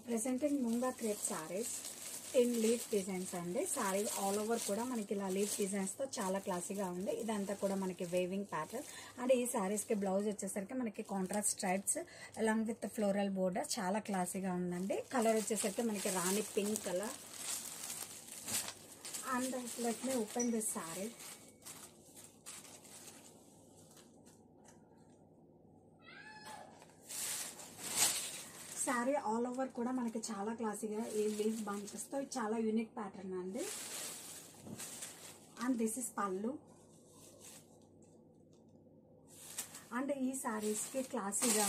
Presenting munga crepe saris in leaf designs అండి. Sari all over కూడా మనకి ఇలా లీఫ్ డిజైన్స్తో చాలా క్లాసీగా ఉంది. ఇదంతా కూడా మనకి వేవింగ్ ప్యాటర్న్ అండ్ ఈ సారీస్కి బ్లౌజ్ వచ్చేసరికి మనకి contrast stripes along with floral border చాలా క్లాసీగా ఉందండి. కలర్ వచ్చేసరికి మనకి rani pink colour. And let me open this sari. Sari all over కూడా మనకి చాలా క్లాసీగా ఈ లీఫ్ బంచెస్తో చాలా యూనిక్ ప్యాటర్న్ అండి. And this is pallu. And ఈ శారీస్కి క్లాసీగా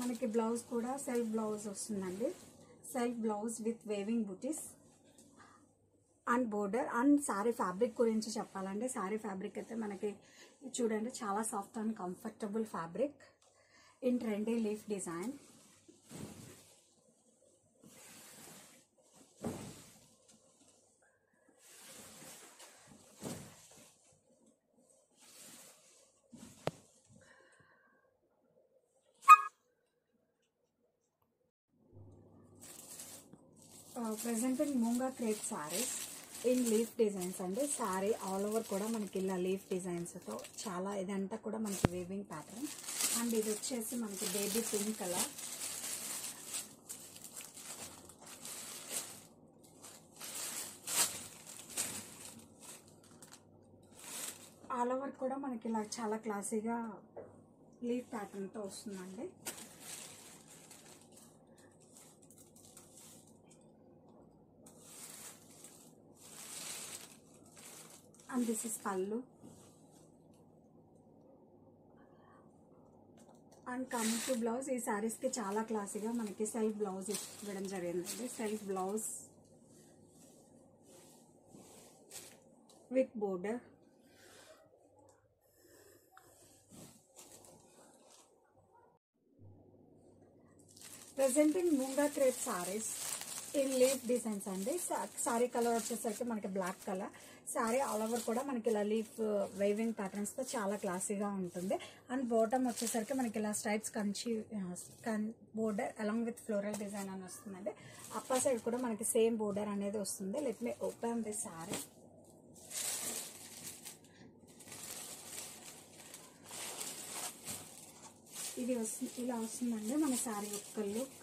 మనకి బ్లౌజ్ కూడా సెల్ఫ్ బ్లౌజ్ వస్తుందండి. Self blouse with weaving butis and border. And sari fabric గురించి చెప్పాలంటే శారీ ఫ్యాబ్రిక్ అయితే మనకి చూడండి చాలా soft and comfortable fabric in trendy leaf design. Presenting moonga crepe saris in leaf designs అండి. సారీ ఆల్ ఓవర్ కూడా మనకి ఇలా లీఫ్ డిజైన్స్తో చాలా ఇదంతా కూడా మనకి వేవింగ్ ప్యాటర్న్. అండ్ ఇది వచ్చేసి మనకి baby pink colour. All over కూడా మనకి ఇలా చాలా క్లాసీగా లీఫ్ ప్యాటర్న్తో వస్తుందండి. And this is pallu. And coming to blouse, ఈ శారీస్కి చాలా క్లాసీగా మనకి సెల్ఫ్ బ్లౌజ్ ఇవ్వడం జరిగిందండి. Self blouse with border. Presenting moonga crepe saris in leaf designs అండి. సారీ కలర్ వచ్చేసరికి మనకి black colour. Sari all over కూడా మనకి ఇలా లీఫ్ వేవింగ్ ప్యాటర్న్స్తో చాలా క్లాసీగా ఉంటుంది. అండ్ బాటమ్ వచ్చేసరికి మనకి ఇలా stripes Kanchi border along with floral design అని వస్తుందండి. అప్పర్ సైడ్ కూడా మనకి సేమ్ బోర్డర్ అనేది వస్తుంది. Let me open this sari. ఇది ఇలా వస్తుందండి మన శారీ యొక్క look.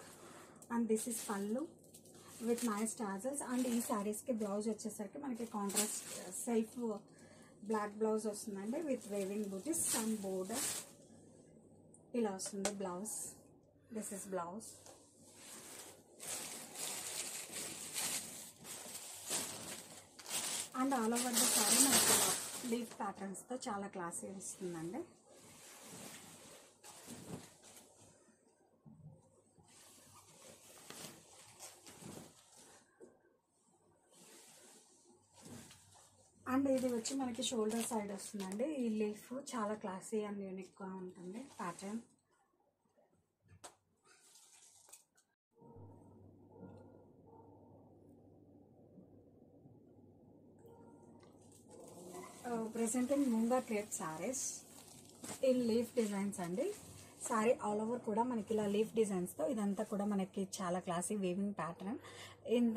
And this is pallu with nice tassels. And ఈ శారీస్కి బ్లౌజ్ వచ్చేసరికి మనకి కాంట్రాస్ట్ సెల్ఫ్ బ్లాక్ బ్లౌజ్ వస్తుందండి with weaving butis and border. ఇలా వస్తుంది blouse. This is blouse. And all over the sari మనకి లీఫ్ ప్యాటర్న్స్తో చాలా క్లాసీ వస్తుందండి. అండ్ ఇది వచ్చి మనకి షోల్డర్ సైడ్ వస్తుందండి. ఈ లీఫ్ చాలా క్లాసీ అండ్ యూనిక్గా ఉంటుంది pattern. Presenting moonga crepe saris in leaf designs అండి. సారీ ఆల్ ఓవర్ కూడా మనకి ఇలా లీఫ్ డిజైన్స్తో ఇదంతా కూడా మనకి చాలా classy weaving pattern in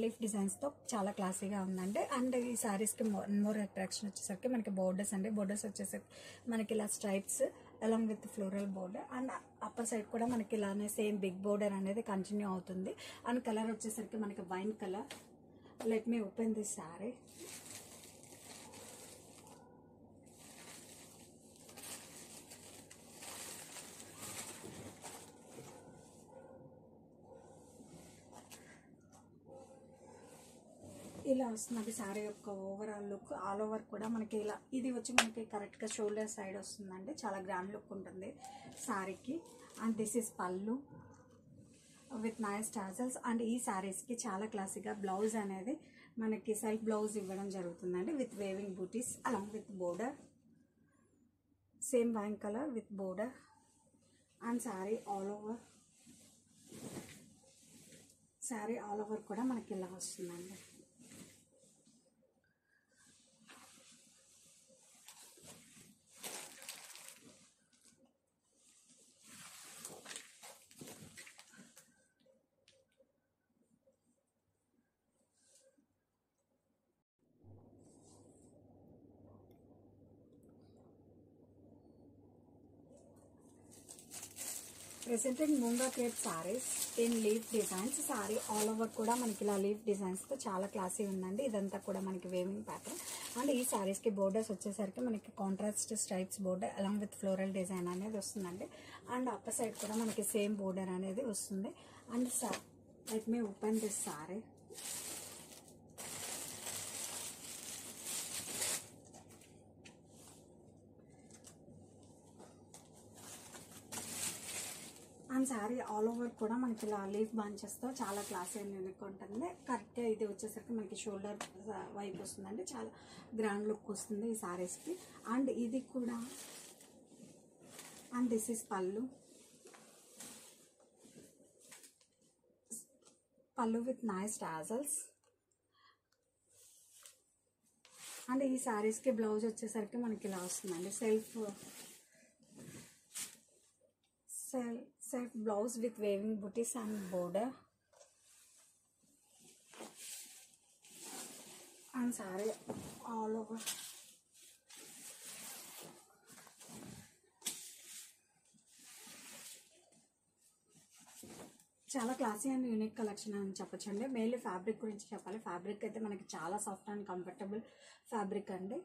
leaf డిజైన్స్తో చాలా క్లాసీగా ఉందండి. అండ్ ఈ సారీస్కి మోర్ అట్రాక్షన్ వచ్చేసరికి మనకి బోర్డర్స్ అండి. బోర్డర్స్ వచ్చేసరికి మనకి ఇలా stripes along with floral border. And upper side కూడా మనకి ఇలానే సేమ్ బిగ్ బోర్డర్ అనేది కంటిన్యూ అవుతుంది. అండ్ కలర్ వచ్చేసరికి మనకి wine colour. Let me open this sorry. ఇలా వస్తుంది శారీ యొక్క ఓవరాల్ లుక్. ఆల్ ఓవర్ కూడా మనకి ఇలా ఇది వచ్చి మనకి కరెక్ట్గా షోల్డర్ సైడ్ వస్తుందండి. చాలా గ్రాండ్ లుక్ ఉంటుంది శారీకి. And this is pallu with nice tassels. And ఈ శారీస్కి చాలా క్లాసీగా బ్లౌజ్ అనేది మనకి సెల్ఫ్ బ్లౌజ్ ఇవ్వడం జరుగుతుందండి with weaving butis along with border. Same wine colour with border. And sari all over కూడా మనకి ఇలా వస్తుందండి. Presenting moonga crepe saris in leaf designs. Sari all over కూడా మనకి ఇలా లీఫ్ డిజైన్స్తో చాలా క్లాసీ ఉందండి. ఇదంతా కూడా మనకి వేవింగ్ ప్యాటర్న్. అండ్ ఈ సారీస్కి బోర్డర్స్ వచ్చేసరికి మనకి contrast stripes border along with floral design అనేది వస్తుందండి. అండ్ అప్పర్ సైడ్ కూడా మనకి సేమ్ బోర్డర్ అనేది వస్తుంది. And let me open this sorry. And sari all over కూడా మనకి ఇలా లీఫ్ బంచెస్తో చాలా క్లాసీ అండ్ యూనిక్ ఉంటుంది. కరెక్ట్గా ఇది వచ్చేసరికి మనకి షోల్డర్ వైపు వస్తుందండి. చాలా గ్రాండ్ లుక్ వస్తుంది ఈ శారీస్కి. అండ్ ఇది కూడా, అండ్ దిస్ ఈస్ పళ్ళు విత్ నైస్ టాజల్స్. అండ్ ఈ శారీస్కి బ్లౌజ్ వచ్చేసరికి మనకి ఇలా వస్తుందండి. Self blouse with weaving butis and border. And sorry all over చాలా క్లాసీ అండ్ యూనిక్ కలెక్షన్ అని చెప్పొచ్చండి. మెయిన్లీ ఫ్యాబ్రిక్ గురించి చెప్పాలి. ఫ్యాబ్రిక్ అయితే మనకి చాలా సాఫ్ట్ అండ్ కంఫర్టబుల్ ఫ్యాబ్రిక్ అండి.